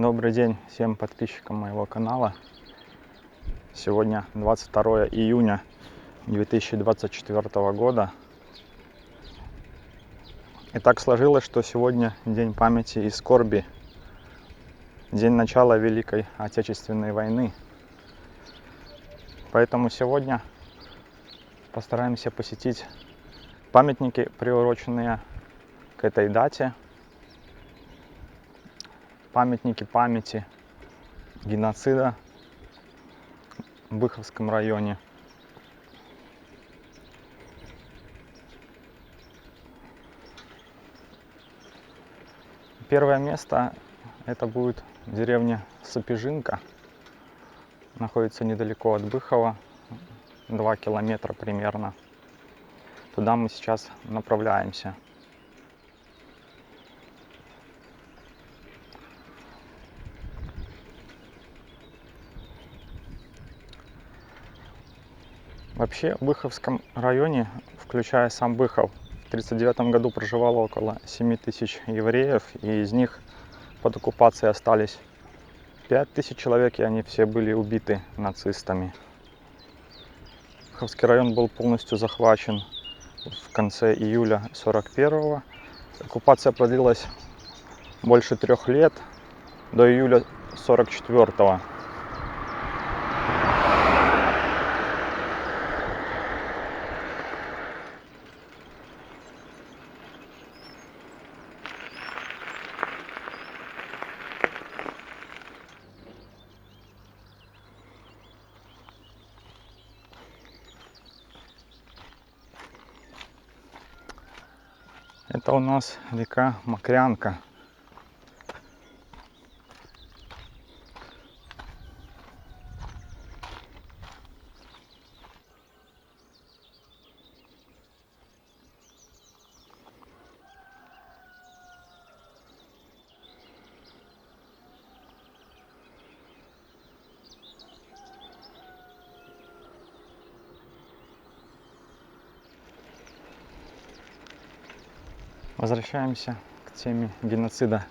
Добрый день всем подписчикам моего канала. Сегодня 22 июня 2024 года. И так сложилось, что сегодня день памяти и скорби, день начала Великой Отечественной войны. Поэтому сегодня постараемся посетить памятники, приуроченные к этой дате. Памятники памяти геноцида в Быховском районе. Первое место это будет деревня Сапежинка. Находится недалеко от Быхова, 2 километра примерно. Туда мы сейчас направляемся. Вообще в Быховском районе, включая сам Быхов, в 1939 году проживало около 7 тысяч евреев, и из них под оккупацией остались 5000 человек, и они все были убиты нацистами. Быховский район был полностью захвачен в конце июля 1941-го. Оккупация продлилась больше 3 лет, до июля 1944-го. Это у нас река Мокрянка. Возвращаемся к теме геноцида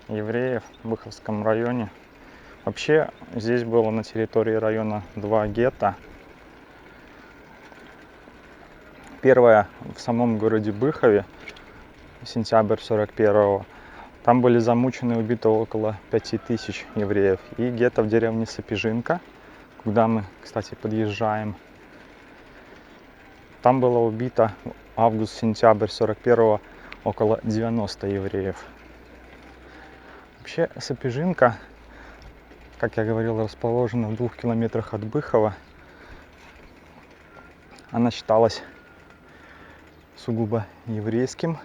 евреев в Быховском районе. Вообще здесь было на территории района 2 гетто. Первое в самом городе Быхове, сентябрь 1941-го. Там были замучены и убиты около 5000 евреев. И гетто в деревне Сапежинка, куда мы, кстати, подъезжаем. Там было убито август-сентябрь 1941-го около 90 евреев. Вообще Сапежинка, как я говорил, расположена в 2 километрах от Быхова. Она считалась сугубо еврейским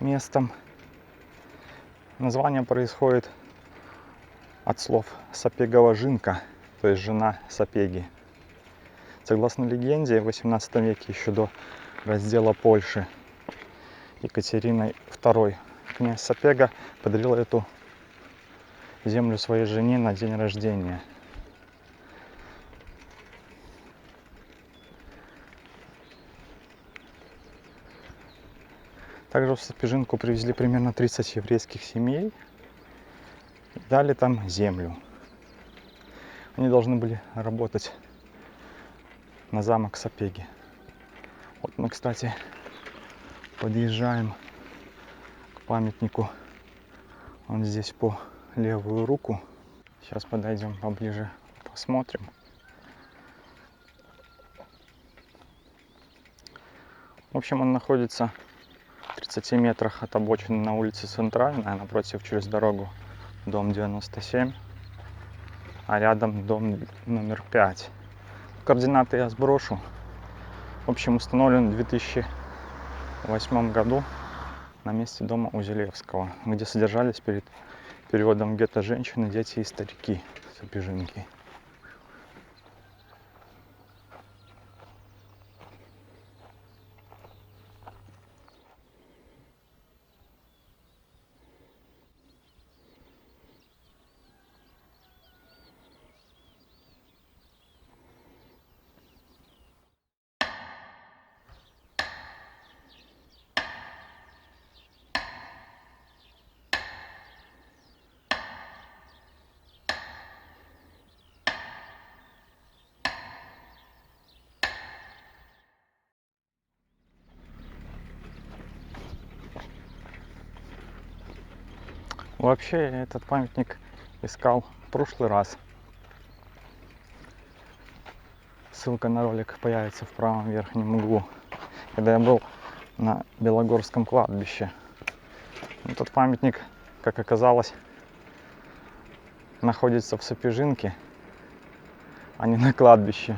местом. Название происходит от слов Сапегова Жинка, то есть жена Сапеги. Согласно легенде, в 18 веке, еще до раздела Польши Екатериной II, князь Сапега подарил эту землю своей жене на день рождения. Также в Сапежинку привезли примерно 30 еврейских семей и дали там землю. Они должны были работать на замок Сапеги. Вот мы, кстати, подъезжаем к памятнику. Он здесь по левую руку. Сейчас подойдем поближе, посмотрим. В общем, он находится в 30 метрах от обочины на улице Центральная, напротив через дорогу дом 97, а рядом дом номер 5. Координаты я сброшу. В общем, установлен в 2008 году на месте дома Узелевского, где содержались перед переводом в гетто женщины, дети и старики Сапежинки. Вообще, я этот памятник искал в прошлый раз. Ссылка на ролик появится в правом верхнем углу. Когда я был на Белогорском кладбище. Этот памятник, как оказалось, находится в Сапежинке, а не на кладбище.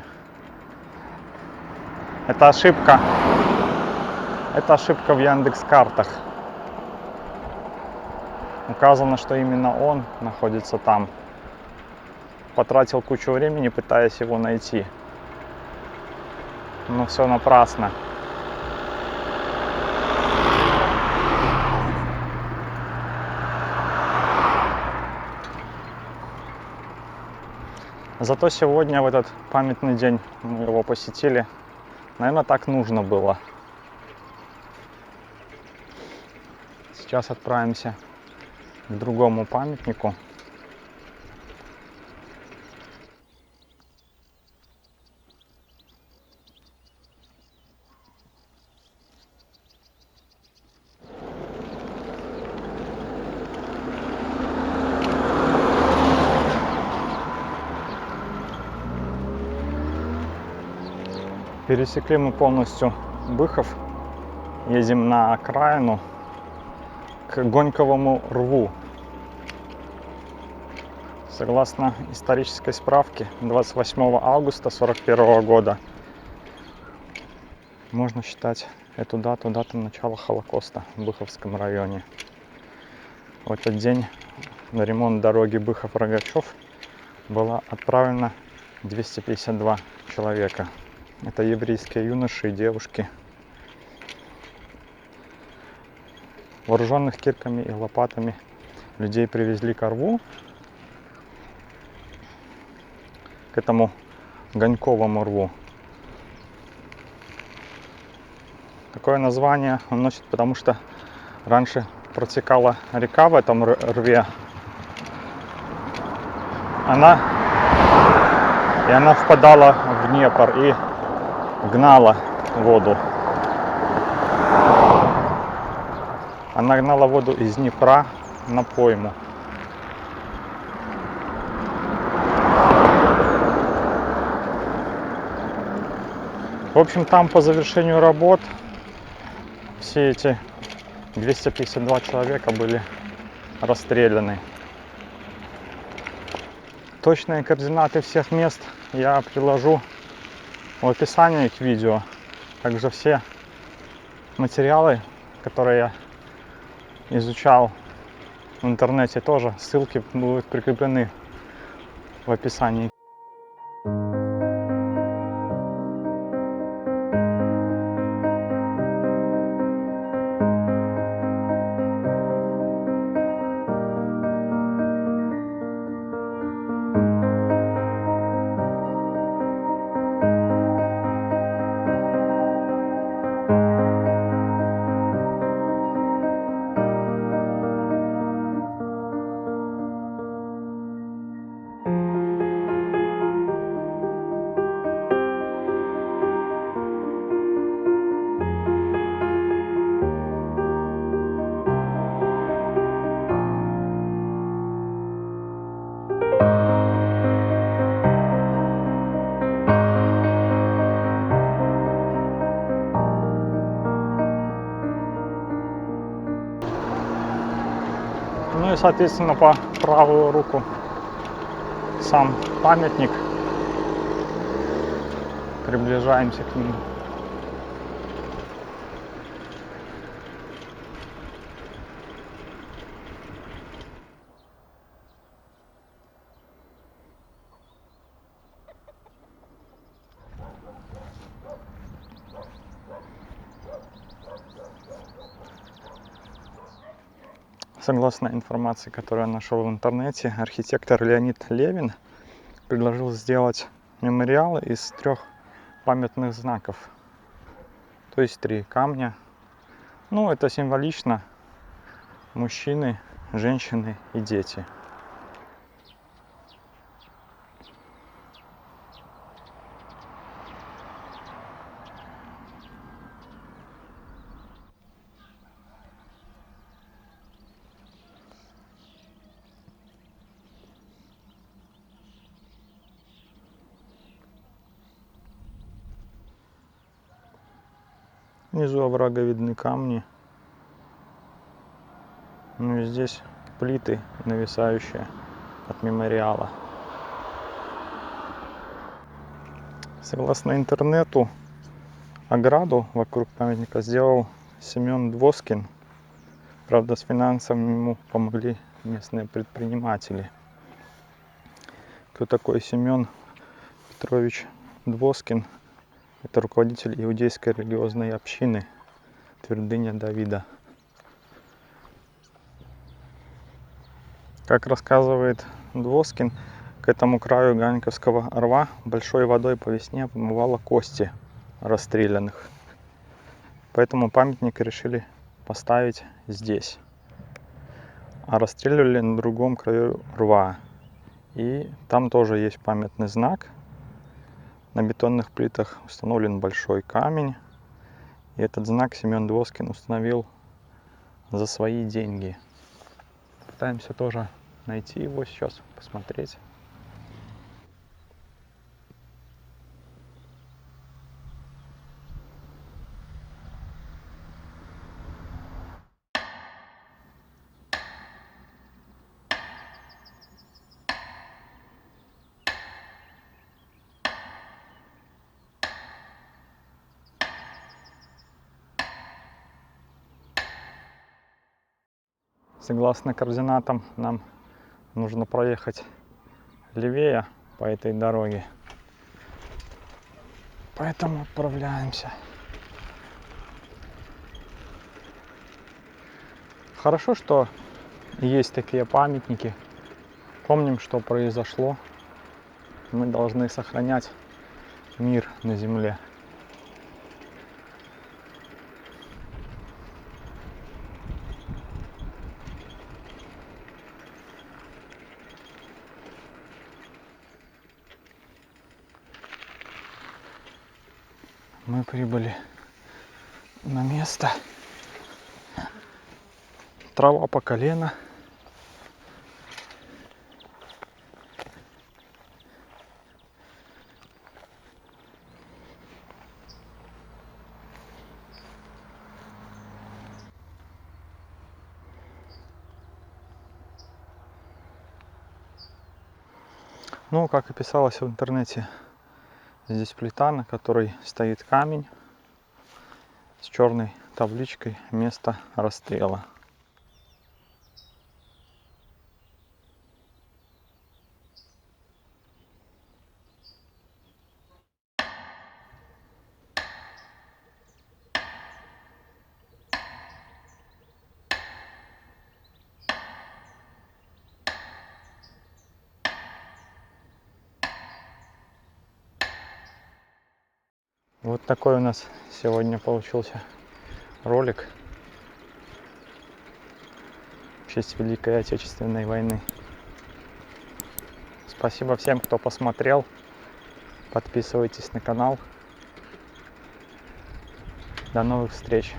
Это ошибка. Это ошибка в Яндекс.Картах. Указано, что именно он находится там. Потратил кучу времени, пытаясь его найти. Но все напрасно. Зато сегодня, в этот памятный день, мы его посетили. Наверное, так нужно было. Сейчас отправимся к другому памятнику. Пересекли мы полностью Быхов. Едем на окраину к Гоньковому рву. Согласно исторической справке, 28 августа 1941 года можно считать эту дату датой начала Холокоста в Быховском районе. В этот день на ремонт дороги Быхов-Рогачев было отправлено 252 человека. Это еврейские юноши и девушки, вооруженных кирками и лопатами. Людей привезли ко рву, к этому Гоньковому рву. Такое название он носит, потому что раньше протекала река в этом рве. Она впадала в Днепр и гнала воду. Она гнала воду из Днепра на пойму. В общем, там по завершению работ все эти 252 человека были расстреляны. Точные координаты всех мест я приложу в описании к видео. Также все материалы, которые я изучал в интернете, тоже ссылки будут прикреплены в описании. Ну и, соответственно, по правую руку сам памятник. Приближаемся к нему. Согласно информации, которую я нашел в интернете, архитектор Леонид Левин предложил сделать мемориалы из 3 памятных знаков. То есть 3 камня. Ну, это символично. Мужчины, женщины и дети. Внизу оврага видны камни. Ну и здесь плиты, нависающие от мемориала. Согласно интернету, ограду вокруг памятника сделал Семен Двоскин. Правда, с финансами ему помогли местные предприниматели. Кто такой Семен Петрович Двоскин? Это руководитель иудейской религиозной общины Твердыня Давида. Как рассказывает Двоскин, к этому краю Ганьковского рва большой водой по весне помывало кости расстрелянных. Поэтому памятник решили поставить здесь. А расстреливали на другом краю рва. И там тоже есть памятный знак. На бетонных плитах установлен большой камень. И этот знак Семен Двоскин установил за свои деньги. Пытаемся тоже найти его сейчас, посмотреть. Согласно координатам, нам нужно проехать левее по этой дороге. Поэтому отправляемся. Хорошо, что есть такие памятники. Помним, что произошло. Мы должны сохранять мир на земле. Мы прибыли на место. Трава по колено. Ну, как и писалось в интернете, здесь плита, на которой стоит камень с черной табличкой «Место расстрела». Вот такой у нас сегодня получился ролик в честь Великой Отечественной войны. Спасибо всем, кто посмотрел. Подписывайтесь на канал. До новых встреч!